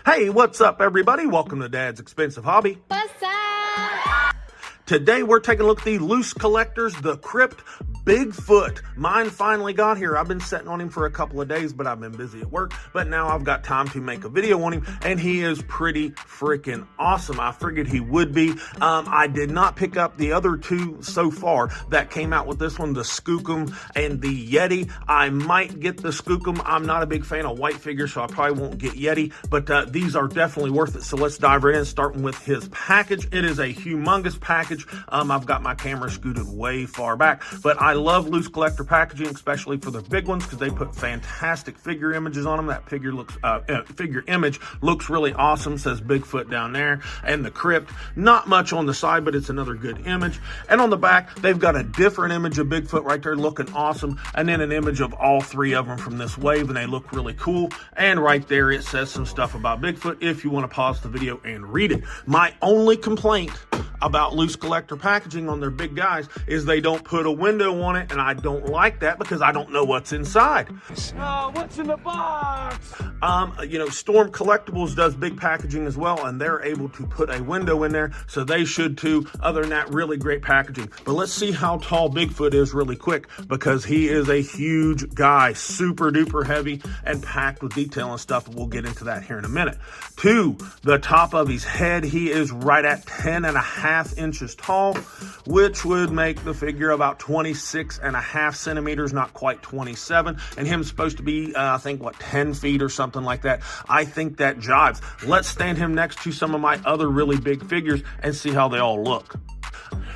Hey, what's up, everybody? Welcome to Dad's Expensive Hobby. What's up? Today, we're taking a look at the loose collectors, the Crypt BigFoot. Mine finally got here. I've been sitting on him for a couple of days, but I've been busy at work. But now I've got time to make a video on him, and he is pretty freaking awesome. I figured he would be. I did not pick up the other two so far that came out with this one, the Skookum and the Yeti. I might get the Skookum. I'm not a big fan of white figures, so I probably won't get Yeti, but these are definitely worth it. So let's dive right in, starting with his package. It is a humongous package. I've got my camera scooted way far back, but I love loose collector packaging, especially for the big ones, because they put fantastic figure images on them. That figure image looks really awesome. Says Bigfoot down there, and the Crypt. Not much on the side, but it's another good image. And on the back, they've got a different image of Bigfoot right there, looking awesome, and then an image of all three of them from this wave, and they look really cool. And right there, it says some stuff about Bigfoot if you want to pause the video and read it. My only complaint about loose collector packaging on their big guys is they don't put a window on it, and I don't like that because I don't know what's inside. What's in the box? Storm Collectibles does big packaging as well, and they're able to put a window in there, so they should too. Other than that, really great packaging. But let's see how tall Bigfoot is really quick, because he is a huge guy, super duper heavy and packed with detail and stuff. We'll get into that here in a minute. To the top of his head, he is right at 10.5 inches tall, which would make the figure about 26.5 centimeters, not quite 27. And him supposed to be, I think, 10 feet or something like that. I think that jives. Let's stand him next to some of my other really big figures and see how they all look.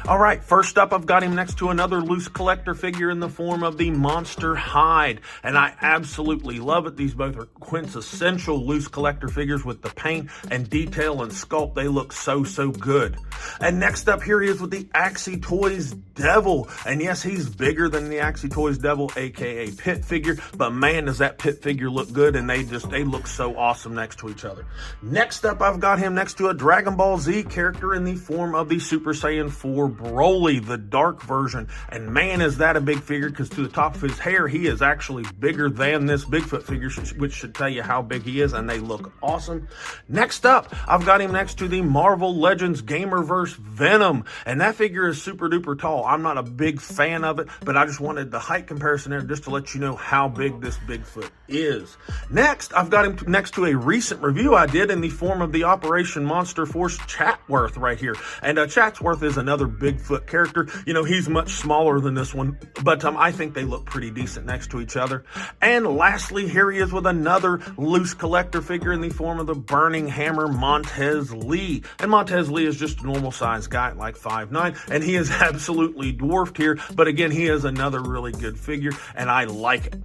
All right, first up, I've got him next to another loose collector figure in the form of the Monster Hide, and I absolutely love it. These both are quintessential loose collector figures with the paint and detail and sculpt. They look so good. And next up here he is with the Axie Toys Devil, and yes, he's bigger than the Axie Toys Devil, aka Pit figure, but man, does that Pit figure look good, and they look so awesome next to each other. Next up, I've got him next to a Dragon Ball Z character in the form of the Super Saiyan 4 Broly, the dark version, and man, is that a big figure, because to the top of his hair, he is actually bigger than this Bigfoot figure, which should tell you how big he is, and they look awesome. Next up, I've got him next to the Marvel Legends Gamerverse Venom, and that figure is super duper tall. I'm not a big fan of it, but I just wanted the height comparison there just to let you know how big this Bigfoot is. Next, I've got him next to a recent review I did in the form of the Operation Monster Force Chatworth right here, and Chatsworth is another Bigfoot character. You know, he's much smaller than this one, but I think they look pretty decent next to each other. And lastly, here he is with another loose collector figure in the form of the Burning Hammer Montez Lee. And Montez Lee is just a normal sized guy, like 5'9", and he is absolutely dwarfed here, but again, he is another really good figure, and I like it.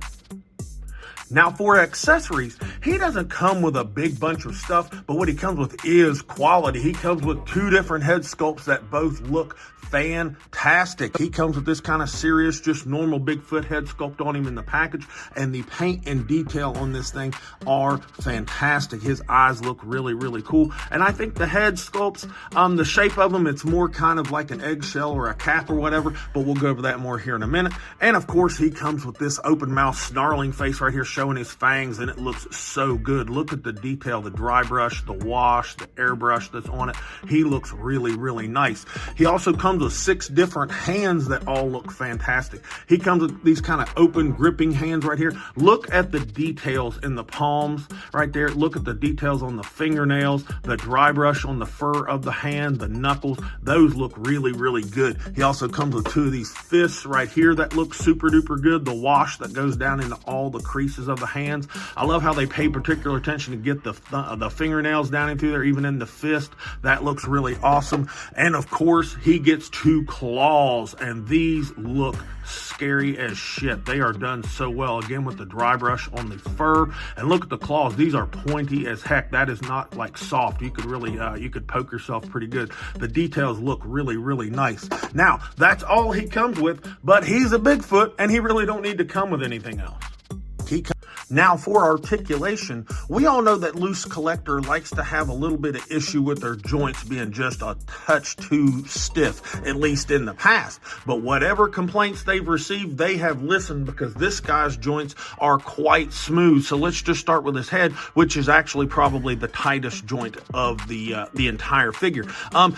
Now, for accessories, he doesn't come with a big bunch of stuff, but what he comes with is quality. He comes with two different head sculpts that both look fantastic. He comes with this kind of serious, just normal Bigfoot head sculpt on him in the package, and the paint and detail on this thing are fantastic. His eyes look really cool, and I think the head sculpts, the shape of them, it's more kind of like an eggshell or a cap or whatever, but we'll go over that more here in a minute. And of course, he comes with this open mouth snarling face right here showing his fangs, and it looks so good. Look at the detail, the dry brush, the wash, the airbrush that's on it. He looks really nice. He also comes with 6 different hands that all look fantastic. He comes with these kind of open gripping hands right here. Look at the details in the palms right there. Look at the details on the fingernails, the dry brush on the fur of the hand, the knuckles. Those look really good. He also comes with 2 of these fists right here that look super duper good. The wash that goes down into all the creases of the hands. I love how they pay particular attention to get the fingernails down into there, even in the fist. That looks really awesome. And of course, he gets 2 claws, and these look scary as shit. They are done so well, again with the dry brush on the fur. And look at the claws. These are pointy as heck. That is not like soft. You could really you could poke yourself pretty good. The details look really nice. Now, that's all he comes with, but he's a Bigfoot, and he really don't need to come with anything else. Now for articulation, we all know that Loose Collector likes to have a little bit of issue with their joints being just a touch too stiff, at least in the past. But whatever complaints they've received, they have listened, because this guy's joints are quite smooth. So let's just start with his head, which is actually probably the tightest joint of the entire figure.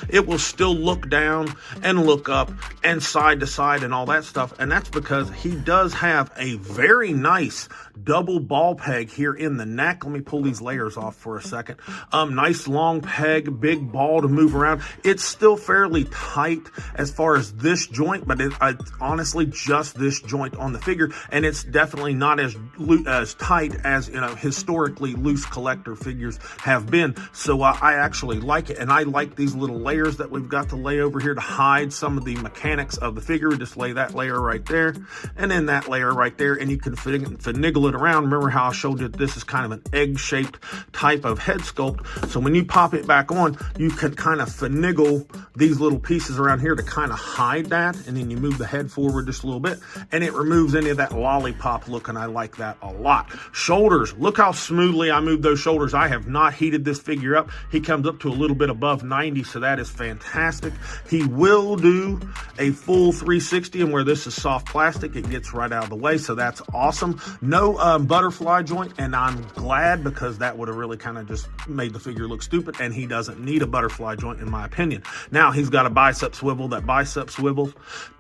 It will still look down and look up and side to side and all that stuff, and that's because he does have a very nice double ball peg here in the neck. Let me pull these layers off for a second. Nice long peg, big ball to move around. It's still fairly tight as far as this joint, but it's honestly just this joint on the figure, and it's definitely not as tight as, you know, historically Loose Collector figures have been. So I actually like it, and I like these little layers that we've got to lay over here to hide some of the mechanics of the figure. Just lay that layer right there, and then that layer right there, and you can finagle it around. Remember how I showed you this is kind of an egg-shaped type of head sculpt. So when you pop it back on, you can kind of finagle these little pieces around here to kind of hide that, and then you move the head forward just a little bit, and it removes any of that lollipop look, and I like that a lot. Shoulders, look how smoothly I move those shoulders. I have not heated this figure up. He comes up to a little bit above 90, so that is fantastic. He will do a full 360, and where this is soft plastic, it gets right out of the way, so that's awesome. No butterfly joint, and I'm glad, because that would have really kind of just made the figure look stupid, and he doesn't need a butterfly joint in my opinion. Now he's got a bicep swivel. That bicep swivels,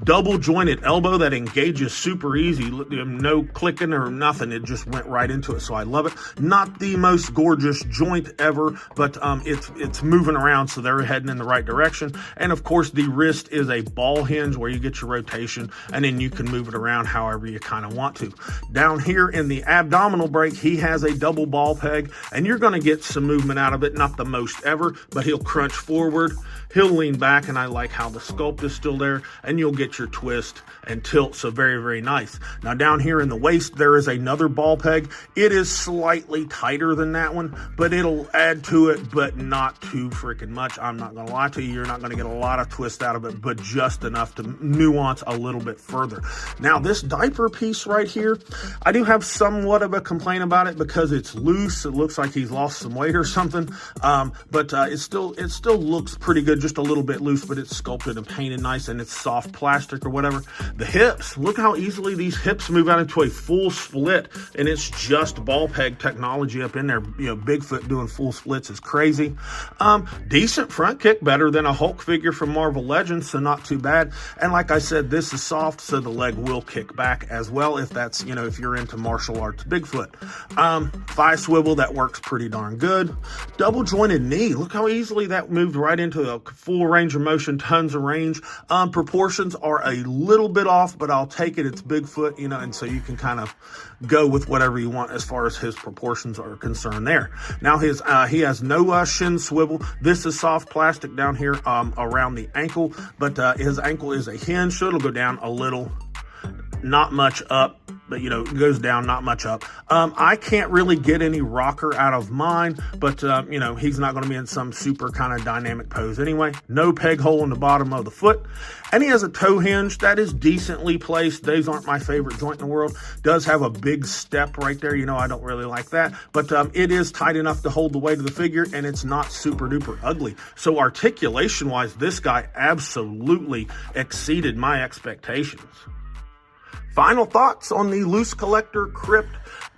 double jointed elbow that engages super easy, no clicking or nothing, it just went right into it, so I love it. Not the most gorgeous joint ever, but it's moving around, so they're heading in the right direction. And of course the wrist is a ball hinge where you get your rotation, and then you can move it around however you kind of want to. Down here in the abdominal break, he has a double ball peg, and you're going to get some movement out of it, not the most ever, but he'll crunch forward, he'll lean back, and I like how the sculpt is still there, and you'll get your twist and tilt, so very, very nice. Now down here in the waist, there is another ball peg. It is slightly tighter than that one, but it'll add to it, but not too freaking much. I'm not going to lie to you, you're not going to get a lot of twist out of it, but just enough to nuance a little bit further. Now this diaper piece right here, I do have somewhat of a complaint about it because it's loose. It looks like he's lost some weight or something, but it still looks pretty good, just a little bit loose, but it's sculpted and painted nice, and it's soft plastic or whatever. The hips, look how easily these hips move out into a full split, and it's just ball peg technology up in there. You know, Bigfoot doing full splits is crazy. Decent front kick, better than a Hulk figure from Marvel Legends, so not too bad. And like I said, this is soft, so the leg will kick back as well, if that's, you know, if you're into martial arts Bigfoot. Thigh swivel, that works pretty darn good. Double jointed knee, look how easily that moved right into a full range of motion, tons of range. Proportions are a little bit off, but I'll take it. It's Bigfoot, you know, and so you can kind of go with whatever you want as far as his proportions are concerned there. Now he has no shin swivel. This is soft plastic down here around the ankle, but his ankle is a hinge, so it'll go down a little, not much up, but you know, it goes down, not much up. I can't really get any rocker out of mine, but you know, he's not going to be in some super kind of dynamic pose anyway. No peg hole in the bottom of the foot, and he has a toe hinge that is decently placed. Those aren't my favorite joint in the world. Does have a big step right there. You know, I don't really like that, but it is tight enough to hold the weight of the figure, and it's not super duper ugly. So articulation wise, this guy absolutely exceeded my expectations. Final thoughts on the Loose Collector Crypt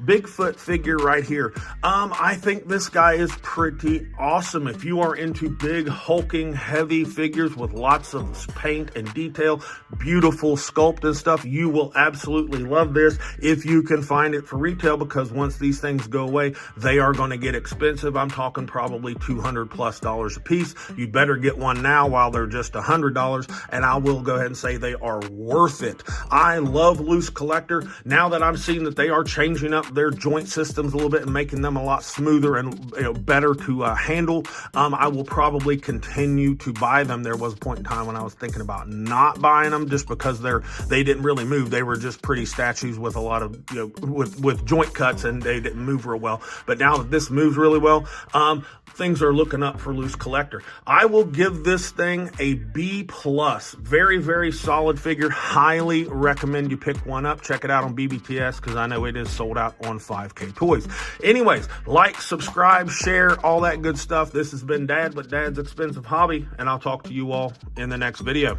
Bigfoot figure right here. I think this guy is pretty awesome. If you are into big, hulking, heavy figures with lots of paint and detail, beautiful sculpt and stuff, you will absolutely love this if you can find it for retail, because once these things go away, they are going to get expensive. I'm talking probably $200+ a piece. You'd better get one now while they're just $100, and I will go ahead and say they are worth it. I love Loose Collector. Now that I'm seeing that they are changing up their joint systems a little bit and making them a lot smoother and, you know, better to handle, I will probably continue to buy them. There was a point in time when I was thinking about not buying them just because they didn't really move. They were just pretty statues with a lot of, you know, with joint cuts, and they didn't move real well. But now that this moves really well, things are looking up for Loose Collector. I will give this thing a B+. Very, very solid figure. Highly recommend you pick one up. Check it out on BBTS, because I know it is sold sold out on 5K Toys. Anyways, like, subscribe, share, all that good stuff. This has been Dad with Dad's Expensive Hobby, and I'll talk to you all in the next video.